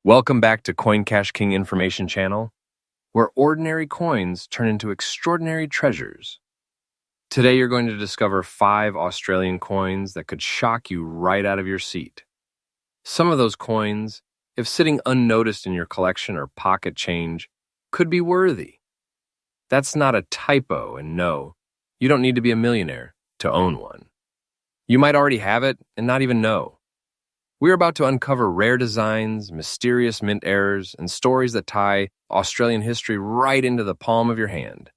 Welcome back to Coin Cash King Information Channel, where ordinary coins turn into extraordinary treasures. Today you're going to discover 5 Australian coins that could shock you right out of your seat. Some of those coins, if sitting unnoticed in your collection or pocket change, could be worthy. That's not a typo, and no, you don't need to be a millionaire to own one. You might already have it and not even know. We're about to uncover rare designs, mysterious mint errors, and stories that tie Australian history right into the palm of your hand.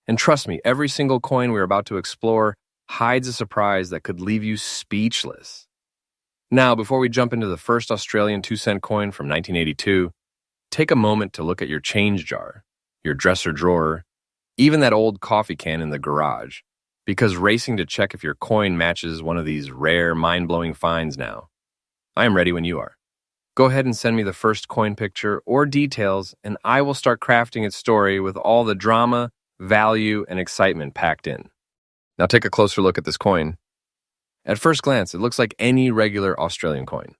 And trust me, every single coin we're about to explore hides a surprise that could leave you speechless. Now, before we jump into the first Australian 2-cent coin from 1982, take a moment to look at your change jar, your dresser drawer, even that old coffee can in the garage, because racing to check if your coin matches one of these rare, mind-blowing finds now. I am ready when you are. Go ahead and send me the first coin picture or details, and I will start crafting its story with all the drama, value, and excitement packed in. Now take a closer look at this coin. At first glance, it looks like any regular Australian coin.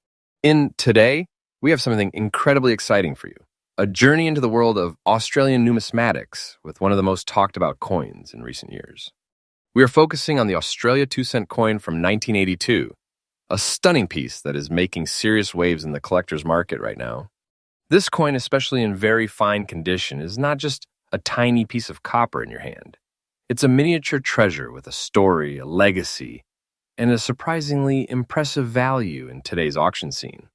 Today, we have something incredibly exciting for you. A journey into the world of Australian numismatics with one of the most talked about coins in recent years. We are focusing on the Australia 2-cent coin from 1982, a stunning piece that is making serious waves in the collector's market right now. This coin, especially in very fine condition, is not just a tiny piece of copper in your hand. It's a miniature treasure with a story, a legacy, and a surprisingly impressive value in today's auction scene.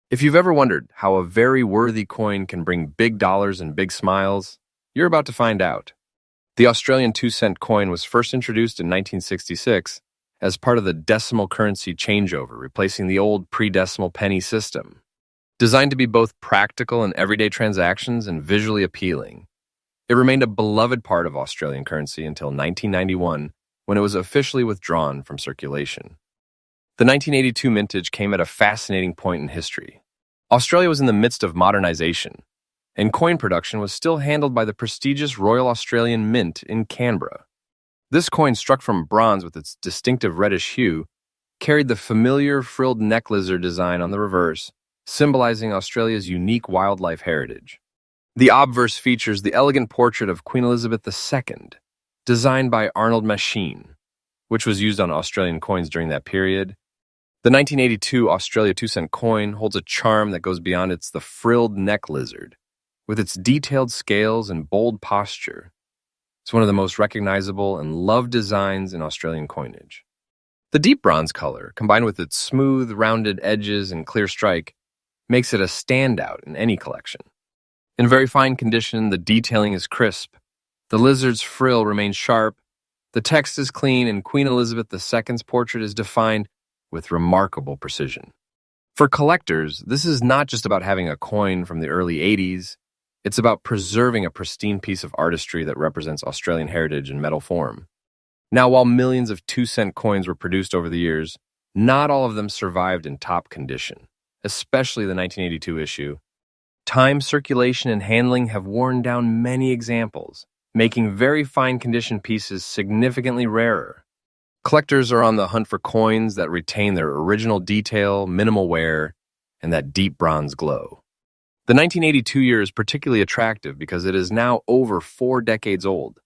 If you've ever wondered how a very worthy coin can bring big dollars and big smiles, you're about to find out. The Australian 2-cent coin was first introduced in 1966 as part of the decimal currency changeover, replacing the old pre-decimal penny system. Designed to be both practical in everyday transactions and visually appealing, it remained a beloved part of Australian currency until 1991, when it was officially withdrawn from circulation. The 1982 mintage came at a fascinating point in history. Australia was in the midst of modernization, and coin production was still handled by the prestigious Royal Australian Mint in Canberra. This coin, struck from bronze with its distinctive reddish hue, carried the familiar frilled neck lizard design on the reverse, symbolizing Australia's unique wildlife heritage. The obverse features the elegant portrait of Queen Elizabeth II, designed by Arnold Machine, which was used on Australian coins during that period. The 1982 Australia 2-cent coin holds a charm that goes beyond the frilled neck lizard. With its detailed scales and bold posture, it's one of the most recognizable and loved designs in Australian coinage. The deep bronze color, combined with its smooth, rounded edges and clear strike, makes it a standout in any collection. In very fine condition, the detailing is crisp, the lizard's frill remains sharp, the text is clean, and Queen Elizabeth II's portrait is defined with remarkable precision. For collectors, this is not just about having a coin from the early 80s, it's about preserving a pristine piece of artistry that represents Australian heritage in metal form. Now, while millions of 2-cent coins were produced over the years, not all of them survived in top condition, especially the 1982 issue. Time, circulation, and handling have worn down many examples, making very fine condition pieces significantly rarer. Collectors are on the hunt for coins that retain their original detail, minimal wear, and that deep bronze glow. The 1982 year is particularly attractive because it is now over 4 decades old,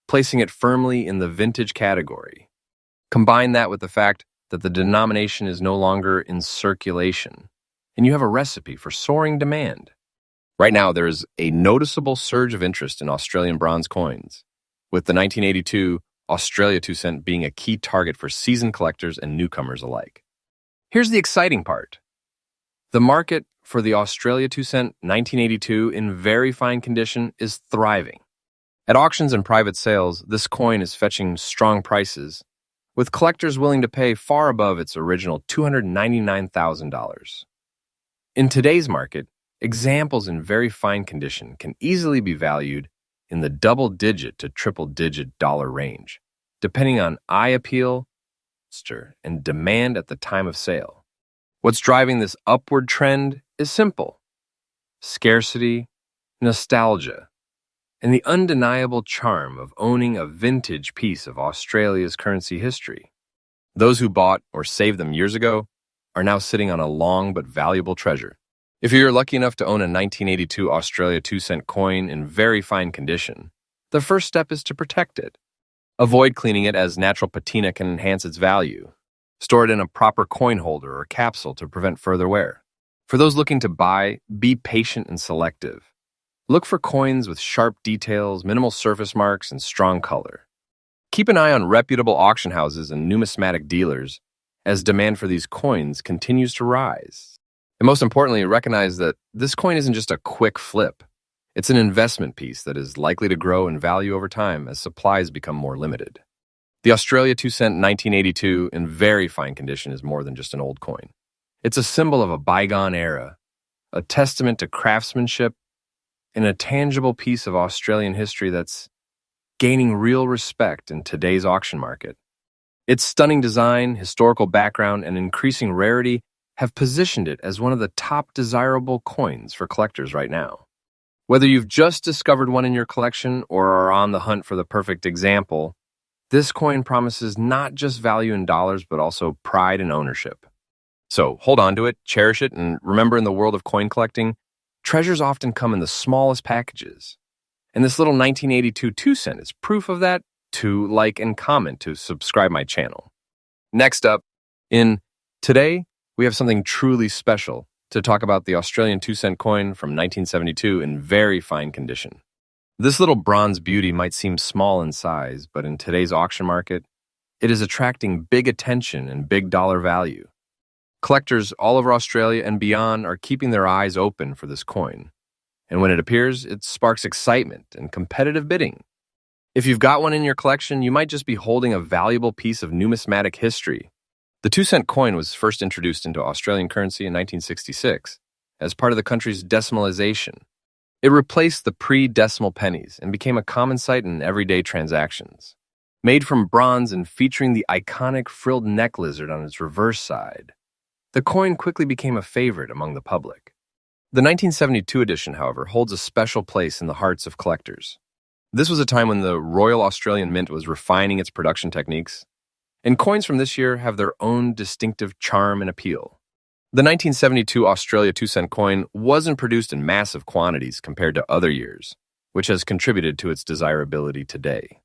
placing it firmly in the vintage category. Combine that with the fact that the denomination is no longer in circulation, and you have a recipe for soaring demand. Right now, there is a noticeable surge of interest in Australian bronze coins, with the 1982 Australia 2-cent being a key target for seasoned collectors and newcomers alike. Here's the exciting part. The market for the Australia 2-cent 1982 in very fine condition is thriving. At auctions and private sales, this coin is fetching strong prices, with collectors willing to pay far above its original $299,000. In today's market, examples in very fine condition can easily be valued in the double-digit to triple-digit dollar range, depending on eye appeal and demand at the time of sale. What's driving this upward trend is simple: scarcity, nostalgia, and the undeniable charm of owning a vintage piece of Australia's currency history. Those who bought or saved them years ago are now sitting on a long but valuable treasure. If you're lucky enough to own a 1982 Australia 2-cent coin in very fine condition, the first step is to protect it. Avoid cleaning it as natural patina can enhance its value. Store it in a proper coin holder or capsule to prevent further wear. For those looking to buy, be patient and selective. Look for coins with sharp details, minimal surface marks, and strong color. Keep an eye on reputable auction houses and numismatic dealers as demand for these coins continues to rise. And most importantly, recognize that this coin isn't just a quick flip. It's an investment piece that is likely to grow in value over time as supplies become more limited. The Australia 2-cent 1982 in very fine condition is more than just an old coin. It's a symbol of a bygone era, a testament to craftsmanship, and a tangible piece of Australian history that's gaining real respect in today's auction market. Its stunning design, historical background, and increasing rarity have positioned it as one of the top desirable coins for collectors right now. Whether you've just discovered one in your collection or are on the hunt for the perfect example, this coin promises not just value in dollars, but also pride and ownership. So hold on to it, cherish it, and remember, in the world of coin collecting, treasures often come in the smallest packages. And this little 1982 2-cent is proof of that. To like and comment to subscribe my channel. Next up, today, we have something truly special to talk about the Australian 2-cent coin from 1972 in very fine condition. This little bronze beauty might seem small in size, but in today's auction market, it is attracting big attention and big dollar value. Collectors all over Australia and beyond are keeping their eyes open for this coin. And when it appears, it sparks excitement and competitive bidding. If you've got one in your collection, you might just be holding a valuable piece of numismatic history. The 2-cent coin was first introduced into Australian currency in 1966 as part of the country's decimalization. It replaced the pre-decimal pennies and became a common sight in everyday transactions. Made from bronze and featuring the iconic frilled neck lizard on its reverse side, the coin quickly became a favorite among the public. The 1972 edition, however, holds a special place in the hearts of collectors. This was a time when the Royal Australian Mint was refining its production techniques, and coins from this year have their own distinctive charm and appeal. The 1972 Australia 2-cent coin wasn't produced in massive quantities compared to other years, which has contributed to its desirability today.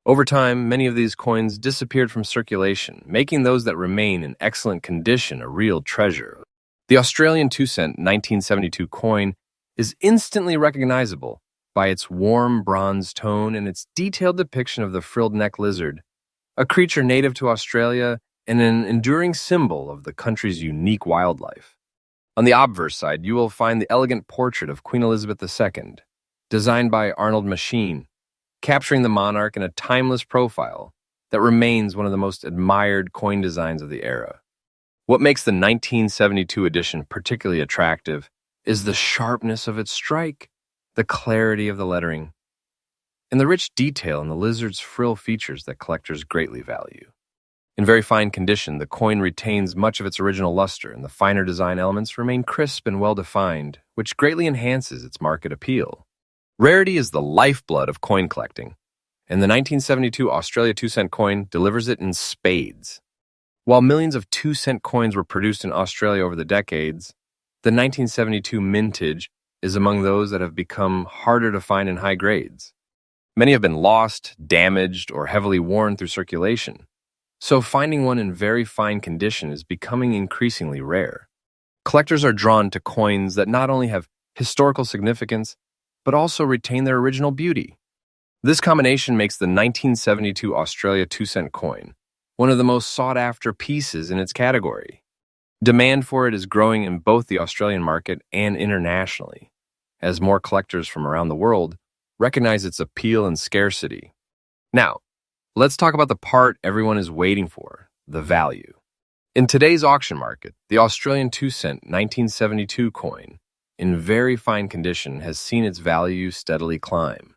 Over time, many of these coins disappeared from circulation, making those that remain in excellent condition a real treasure. The Australian 2-cent 1972 coin is instantly recognizable by its warm bronze tone and its detailed depiction of the frilled neck lizard, a creature native to Australia and an enduring symbol of the country's unique wildlife. On the obverse side, you will find the elegant portrait of Queen Elizabeth II, designed by Arnold Machine, capturing the monarch in a timeless profile that remains one of the most admired coin designs of the era. What makes the 1972 edition particularly attractive is the sharpness of its strike, the clarity of the lettering, and the rich detail in the lizard's frill features that collectors greatly value. In very fine condition, the coin retains much of its original luster, and the finer design elements remain crisp and well-defined, which greatly enhances its market appeal. Rarity is the lifeblood of coin collecting, and the 1972 Australia 2-cent coin delivers it in spades. While millions of 2-cent coins were produced in Australia over the decades, the 1972 mintage is among those that have become harder to find in high grades. Many have been lost, damaged, or heavily worn through circulation, so finding one in very fine condition is becoming increasingly rare. Collectors are drawn to coins that not only have historical significance, but also retain their original beauty. This combination makes the 1972 Australia 2-cent coin one of the most sought-after pieces in its category. Demand for it is growing in both the Australian market and internationally, as more collectors from around the world recognize its appeal and scarcity. Now, let's talk about the part everyone is waiting for, the value. In today's auction market, the Australian 2-cent 1972 coin, in very fine condition, has seen its value steadily climb.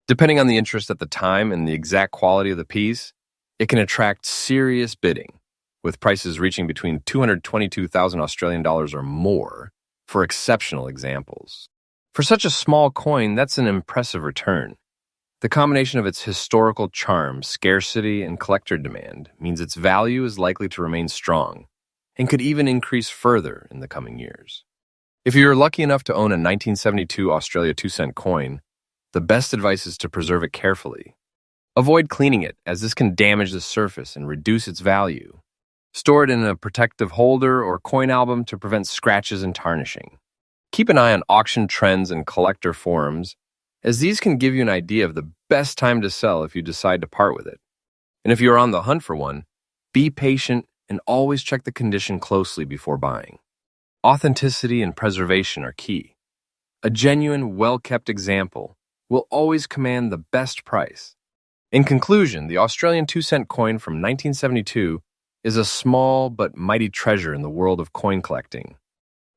Depending on the interest at the time and the exact quality of the piece, it can attract serious bidding, with prices reaching between 222,000 Australian dollars or more for exceptional examples. For such a small coin, that's an impressive return. The combination of its historical charm, scarcity, and collector demand means its value is likely to remain strong and could even increase further in the coming years. If you're lucky enough to own a 1972 Australia 2-cent coin, the best advice is to preserve it carefully. Avoid cleaning it, as this can damage the surface and reduce its value. Store it in a protective holder or coin album to prevent scratches and tarnishing. Keep an eye on auction trends and collector forums, as these can give you an idea of the best time to sell if you decide to part with it. And if you're on the hunt for one, be patient and always check the condition closely before buying. Authenticity and preservation are key. A genuine, well-kept example will always command the best price. In conclusion, the Australian 2-cent coin from 1972 is a small but mighty treasure in the world of coin collecting.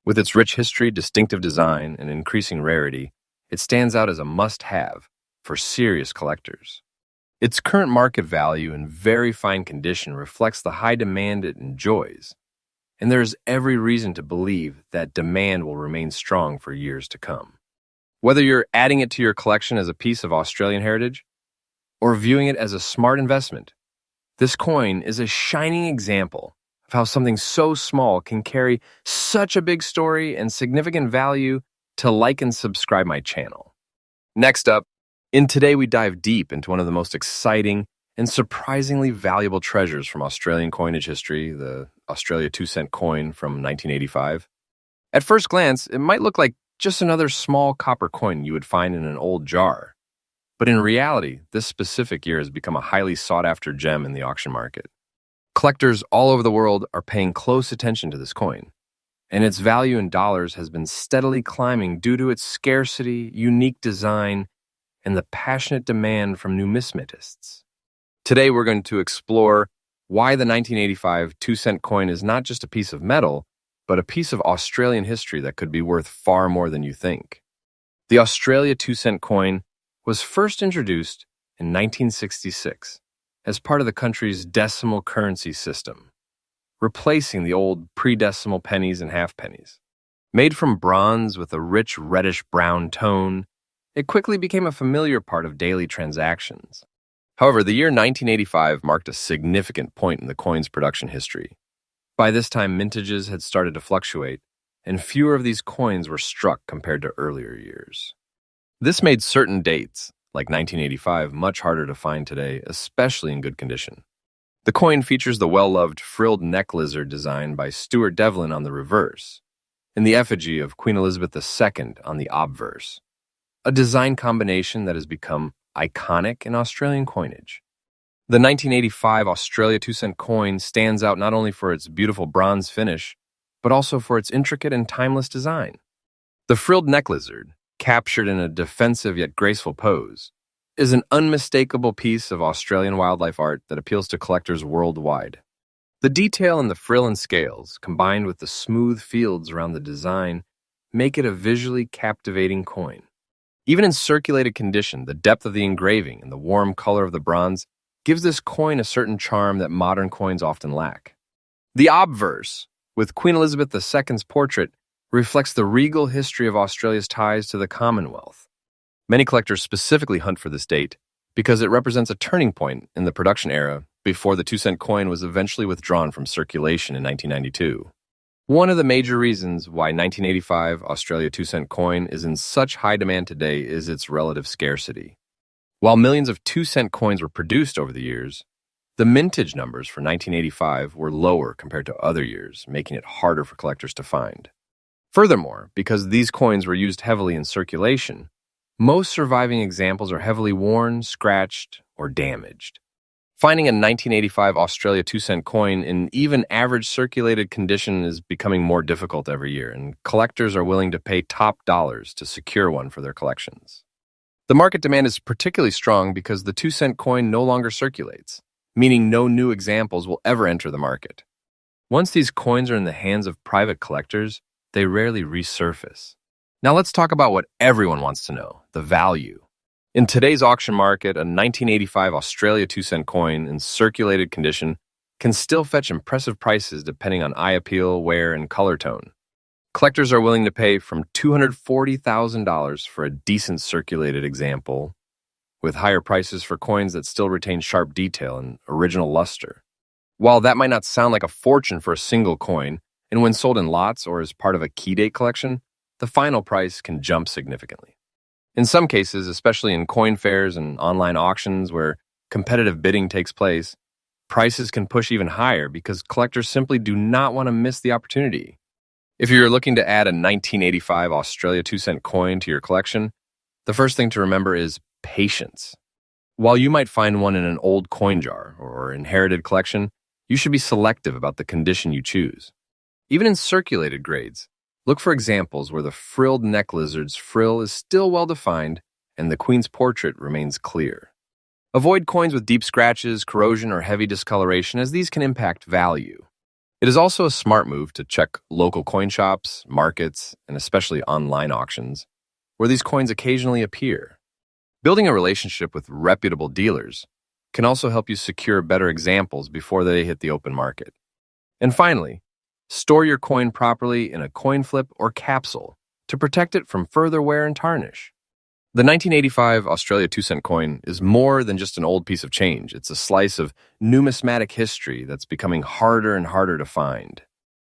With its rich history, distinctive design, and increasing rarity, it stands out as a must-have for serious collectors. Its current market value in very fine condition reflects the high demand it enjoys, and there is every reason to believe that demand will remain strong for years to come. Whether you're adding it to your collection as a piece of Australian heritage or viewing it as a smart investment, this coin is a shining example of how something so small can carry such a big story and significant value. To like and subscribe my channel. Next up, in Today we dive deep into one of the most exciting and surprisingly valuable treasures from Australian coinage history, the Australia 2-cent coin from 1985. At first glance, it might look like just another small copper coin you would find in an old jar. But in reality, this specific year has become a highly sought-after gem in the auction market. Collectors all over the world are paying close attention to this coin, and its value in dollars has been steadily climbing due to its scarcity, unique design, and the passionate demand from numismatists. Today we're going to explore why the 1985 2-cent coin is not just a piece of metal, but a piece of Australian history that could be worth far more than you think. The Australia 2-cent coin was first introduced in 1966 as part of the country's decimal currency system, replacing the old pre-decimal pennies and half-pennies. Made from bronze with a rich reddish-brown tone, it quickly became a familiar part of daily transactions. However, the year 1985 marked a significant point in the coin's production history. By this time, mintages had started to fluctuate, and fewer of these coins were struck compared to earlier years. This made certain dates, like 1985, much harder to find today, especially in good condition. The coin features the well-loved frilled neck lizard design by Stuart Devlin on the reverse, and the effigy of Queen Elizabeth II on the obverse, a design combination that has become iconic in Australian coinage. The 1985 Australia 2-cent coin stands out not only for its beautiful bronze finish, but also for its intricate and timeless design. The frilled neck lizard, captured in a defensive yet graceful pose, is an unmistakable piece of Australian wildlife art that appeals to collectors worldwide. The detail in the frill and scales, combined with the smooth fields around the design, make it a visually captivating coin. Even in circulated condition, the depth of the engraving and the warm color of the bronze gives this coin a certain charm that modern coins often lack. The obverse, with Queen Elizabeth II's portrait, reflects the regal history of Australia's ties to the Commonwealth. Many collectors specifically hunt for this date because it represents a turning point in the production era before the 2-cent coin was eventually withdrawn from circulation in 1992. One of the major reasons why 1985 Australia 2-cent coin is in such high demand today is its relative scarcity. While millions of 2-cent coins were produced over the years, the mintage numbers for 1985 were lower compared to other years, making it harder for collectors to find. Furthermore, because these coins were used heavily in circulation, most surviving examples are heavily worn, scratched, or damaged. Finding a 1985 Australia 2-cent coin in even average circulated condition is becoming more difficult every year, and collectors are willing to pay top dollars to secure one for their collections. The market demand is particularly strong because the 2-cent coin no longer circulates, meaning no new examples will ever enter the market. Once these coins are in the hands of private collectors, they rarely resurface. Now let's talk about what everyone wants to know, the value. In today's auction market, a 1985 Australia 2-cent coin in circulated condition can still fetch impressive prices depending on eye appeal, wear, and color tone. Collectors are willing to pay from $240,000 for a decent circulated example, with higher prices for coins that still retain sharp detail and original luster. While that might not sound like a fortune for a single coin, and when sold in lots or as part of a key date collection, the final price can jump significantly. In some cases, especially in coin fairs and online auctions where competitive bidding takes place, prices can push even higher because collectors simply do not want to miss the opportunity. If you're looking to add a 1985 Australia 2-cent coin to your collection, the first thing to remember is patience. While you might find one in an old coin jar or inherited collection, you should be selective about the condition you choose. Even in circulated grades, look for examples where the frilled neck lizard's frill is still well defined and the queen's portrait remains clear. Avoid coins with deep scratches, corrosion, or heavy discoloration, as these can impact value. It is also a smart move to check local coin shops, markets, and especially online auctions, where these coins occasionally appear. Building a relationship with reputable dealers can also help you secure better examples before they hit the open market. And finally, store your coin properly in a coin flip or capsule to protect it from further wear and tarnish. The 1985 Australia 2-cent coin is more than just an old piece of change. It's a slice of numismatic history that's becoming harder and harder to find.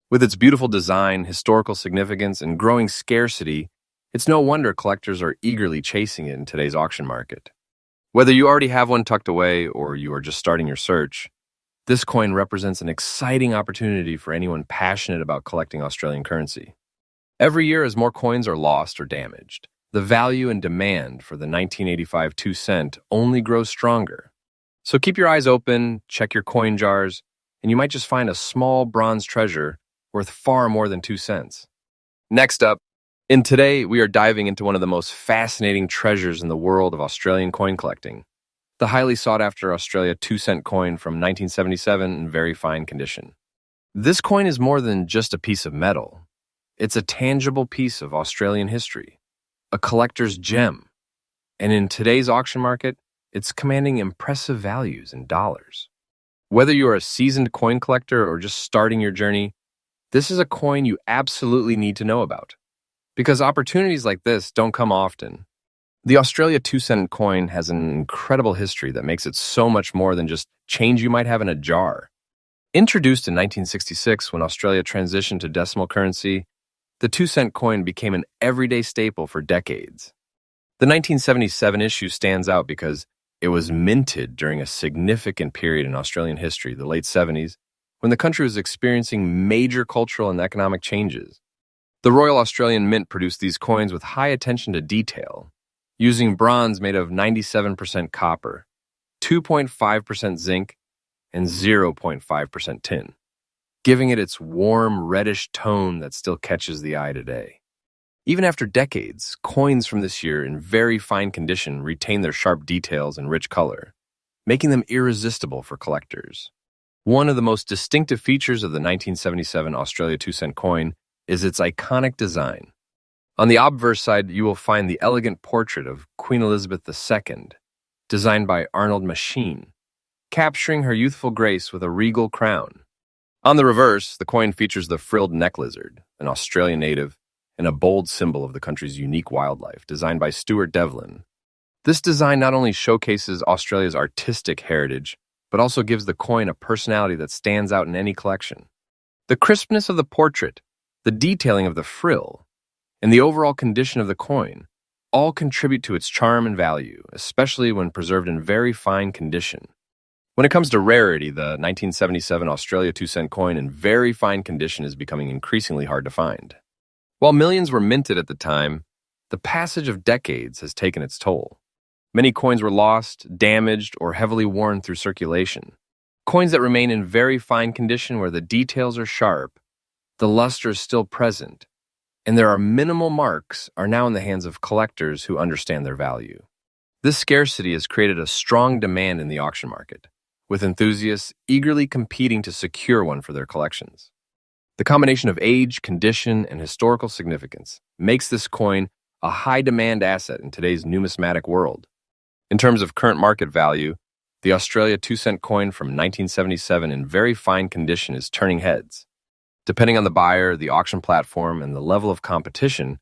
With its beautiful design, historical significance, and growing scarcity, it's no wonder collectors are eagerly chasing it in today's auction market. Whether you already have one tucked away or you are just starting your search, this coin represents an exciting opportunity for anyone passionate about collecting Australian currency. Every year, as more coins are lost or damaged, the value and demand for the 1985 2-cent only grows stronger. So keep your eyes open, check your coin jars, and you might just find a small bronze treasure worth far more than 2 cents. Next up, today we are diving into one of the most fascinating treasures in the world of Australian coin collecting, the highly sought-after Australia 2-cent coin from 1977 in very fine condition. This coin is more than just a piece of metal. It's a tangible piece of Australian history, a collector's gem, and in today's auction market, it's commanding impressive values in dollars. Whether you're a seasoned coin collector or just starting your journey, this is a coin you absolutely need to know about, because opportunities like this don't come often. The Australia 2-cent coin has an incredible history that makes it so much more than just change you might have in a jar. Introduced in 1966 when Australia transitioned to decimal currency, the 2-cent coin became an everyday staple for decades. The 1977 issue stands out because it was minted during a significant period in Australian history, the late 70s, when the country was experiencing major cultural and economic changes. The Royal Australian Mint produced these coins with high attention to detail, using bronze made of 97% copper, 2.5% zinc, and 0.5% tin, giving it its warm, reddish tone that still catches the eye today. Even after decades, coins from this year in very fine condition retain their sharp details and rich color, making them irresistible for collectors. One of the most distinctive features of the 1977 Australia 2-cent coin is its iconic design. On the obverse side, you will find the elegant portrait of Queen Elizabeth II, designed by Arnold Machin, capturing her youthful grace with a regal crown. On the reverse, the coin features the frilled neck lizard, an Australian native, and a bold symbol of the country's unique wildlife, designed by Stuart Devlin. This design not only showcases Australia's artistic heritage, but also gives the coin a personality that stands out in any collection. The crispness of the portrait, the detailing of the frill, and the overall condition of the coin all contribute to its charm and value, especially when preserved in very fine condition. When it comes to rarity, the 1977 Australia 2-cent coin in very fine condition is becoming increasingly hard to find. While millions were minted at the time, the passage of decades has taken its toll. Many coins were lost, damaged, or heavily worn through circulation. Coins that remain in very fine condition where the details are sharp, the luster is still present, and there are minimal marks are now in the hands of collectors who understand their value. This scarcity has created a strong demand in the auction market, with enthusiasts eagerly competing to secure one for their collections. The combination of age, condition, and historical significance makes this coin a high-demand asset in today's numismatic world. In terms of current market value, the Australia 2-cent coin from 1977 in very fine condition is turning heads. Depending on the buyer, the auction platform, and the level of competition,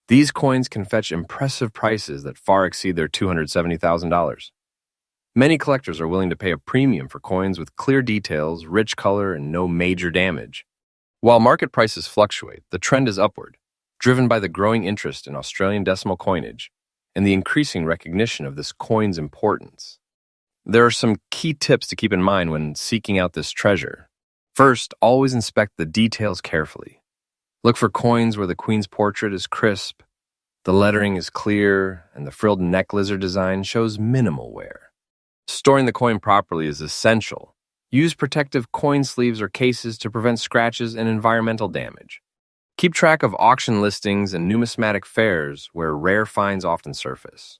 these coins can fetch impressive prices that far exceed their $270,000. Many collectors are willing to pay a premium for coins with clear details, rich color, and no major damage. While market prices fluctuate, the trend is upward, driven by the growing interest in Australian decimal coinage and the increasing recognition of this coin's importance. There are some key tips to keep in mind when seeking out this treasure. First, always inspect the details carefully. Look for coins where the Queen's portrait is crisp, the lettering is clear, and the frilled neck lizard design shows minimal wear. Storing the coin properly is essential. Use protective coin sleeves or cases to prevent scratches and environmental damage. Keep track of auction listings and numismatic fairs where rare finds often surface.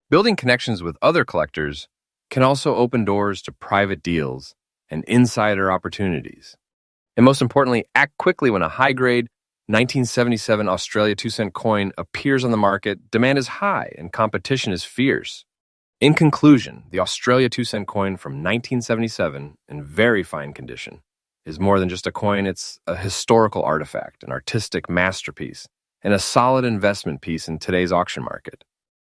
Building connections with other collectors can also open doors to private deals and insider opportunities. And most importantly, act quickly when a high-grade 1977 Australia 2-cent coin appears on the market. Demand is high and competition is fierce. In conclusion, the Australia 2-cent coin from 1977, in very fine condition, is more than just a coin. It's a historical artifact, an artistic masterpiece, and a solid investment piece in today's auction market.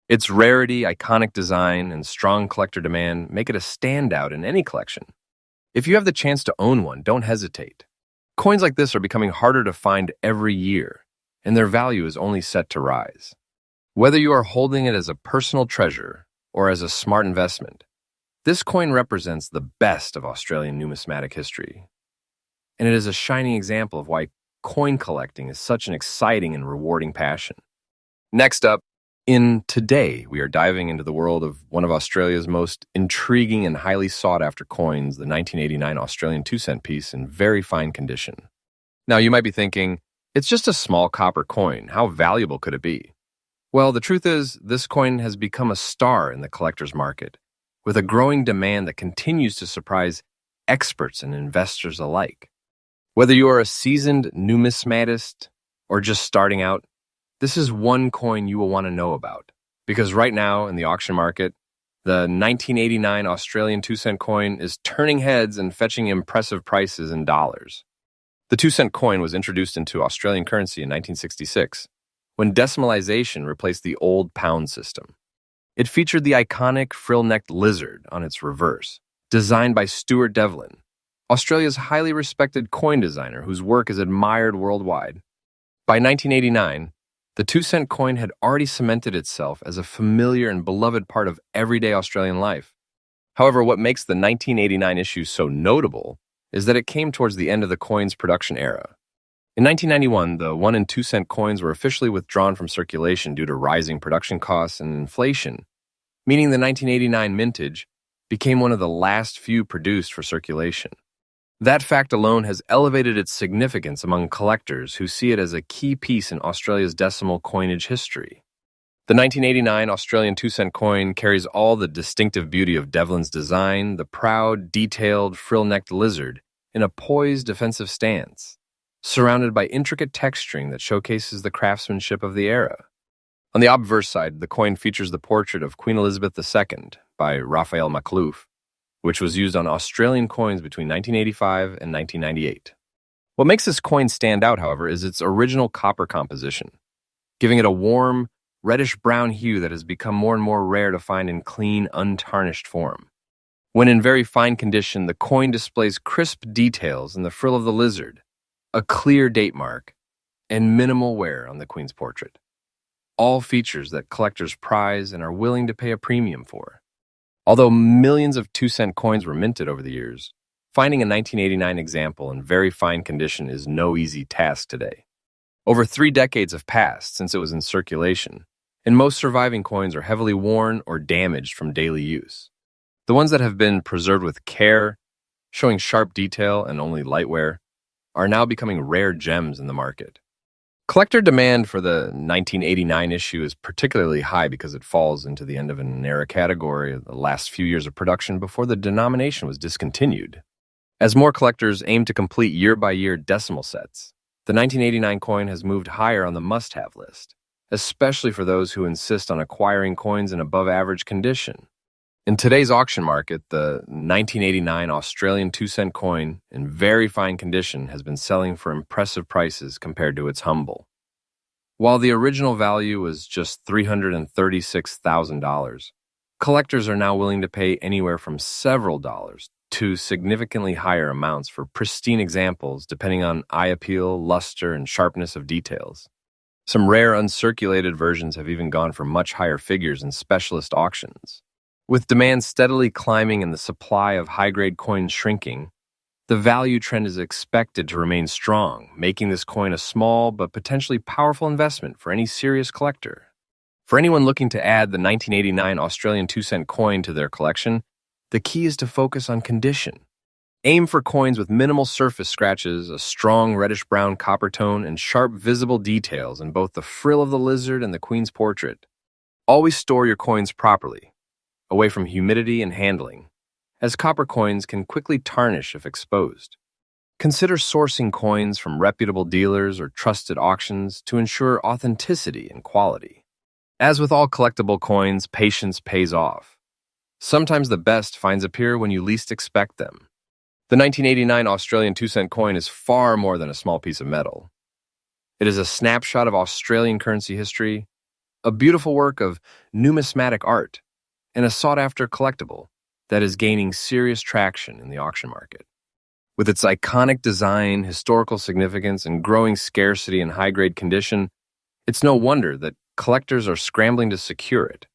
Its rarity, iconic design, and strong collector demand make it a standout in any collection. If you have the chance to own one, don't hesitate. Coins like this are becoming harder to find every year, and their value is only set to rise. Whether you are holding it as a personal treasure or as a smart investment, this coin represents the best of Australian numismatic history. And it is a shining example of why coin collecting is such an exciting and rewarding passion. Next up, in Today, we are diving into the world of one of Australia's most intriguing and highly sought-after coins, the 1989 Australian 2-cent piece in very fine condition. Now, you might be thinking, it's just a small copper coin. How valuable could it be? Well, the truth is, this coin has become a star in the collector's market, with a growing demand that continues to surprise experts and investors alike. Whether you are a seasoned numismatist or just starting out, this is one coin you will want to know about, because right now in the auction market, the 1989 Australian 2-cent coin is turning heads and fetching impressive prices in dollars. The 2-cent coin was introduced into Australian currency in 1966, when decimalization replaced the old pound system. It featured the iconic frill-necked lizard on its reverse, designed by Stuart Devlin, Australia's highly respected coin designer whose work is admired worldwide. By 1989, the 2-cent coin had already cemented itself as a familiar and beloved part of everyday Australian life. However, what makes the 1989 issue so notable is that it came towards the end of the coin's production era. In 1991, the 1 and 2 cent coins were officially withdrawn from circulation due to rising production costs and inflation, meaning the 1989 mintage became one of the last few produced for circulation. That fact alone has elevated its significance among collectors who see it as a key piece in Australia's decimal coinage history. The 1989 Australian 2-cent coin carries all the distinctive beauty of Devlin's design, the proud, detailed, frill-necked lizard in a poised defensive stance, surrounded by intricate texturing that showcases the craftsmanship of the era. On the obverse side, the coin features the portrait of Queen Elizabeth II by Raphael Maklouf, which was used on Australian coins between 1985 and 1998. What makes this coin stand out, however, is its original copper composition, giving it a warm, reddish-brown hue that has become more and more rare to find in clean, untarnished form. When in very fine condition, the coin displays crisp details in the frill of the lizard, a clear date mark, and minimal wear on the Queen's portrait. All features that collectors prize and are willing to pay a premium for. Although millions of 2-cent coins were minted over the years, finding a 1989 example in very fine condition is no easy task today. Over 3 decades have passed since it was in circulation, and most surviving coins are heavily worn or damaged from daily use. The ones that have been preserved with care, showing sharp detail and only light wear, are now becoming rare gems in the market. Collector demand for the 1989 issue is particularly high because it falls into the end of an era category of the last few years of production before the denomination was discontinued. As more collectors aim to complete year-by-year decimal sets, the 1989 coin has moved higher on the must-have list, especially for those who insist on acquiring coins in above-average condition. In today's auction market, the 1989 Australian 2-cent coin in very fine condition has been selling for impressive prices compared to its humble. While the original value was just $336,000, collectors are now willing to pay anywhere from several dollars to significantly higher amounts for pristine examples depending on eye appeal, luster, and sharpness of details. Some rare uncirculated versions have even gone for much higher figures in specialist auctions. With demand steadily climbing and the supply of high-grade coins shrinking, the value trend is expected to remain strong, making this coin a small but potentially powerful investment for any serious collector. For anyone looking to add the 1989 Australian 2-cent coin to their collection, the key is to focus on condition. Aim for coins with minimal surface scratches, a strong reddish-brown copper tone, and sharp visible details in both the frill of the lizard and the queen's portrait. Always store your coins properly, away from humidity and handling, as copper coins can quickly tarnish if exposed. Consider sourcing coins from reputable dealers or trusted auctions to ensure authenticity and quality. As with all collectible coins, patience pays off. Sometimes the best finds appear when you least expect them. The 1989 Australian 2-cent coin is far more than a small piece of metal. It is a snapshot of Australian currency history, a beautiful work of numismatic art, and a sought-after collectible that is gaining serious traction in the auction market. With its iconic design, historical significance, and growing scarcity in high-grade condition, it's no wonder that collectors are scrambling to secure it.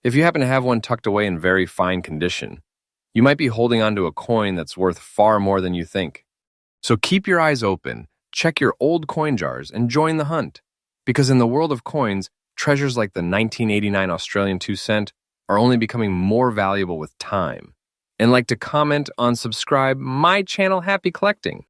If you happen to have one tucked away in very fine condition, you might be holding onto a coin that's worth far more than you think. So keep your eyes open, check your old coin jars, and join the hunt. Because in the world of coins, treasures like the 1989 Australian 2-cent are only becoming more valuable with time. And like to comment on subscribe my channel Happy Collecting.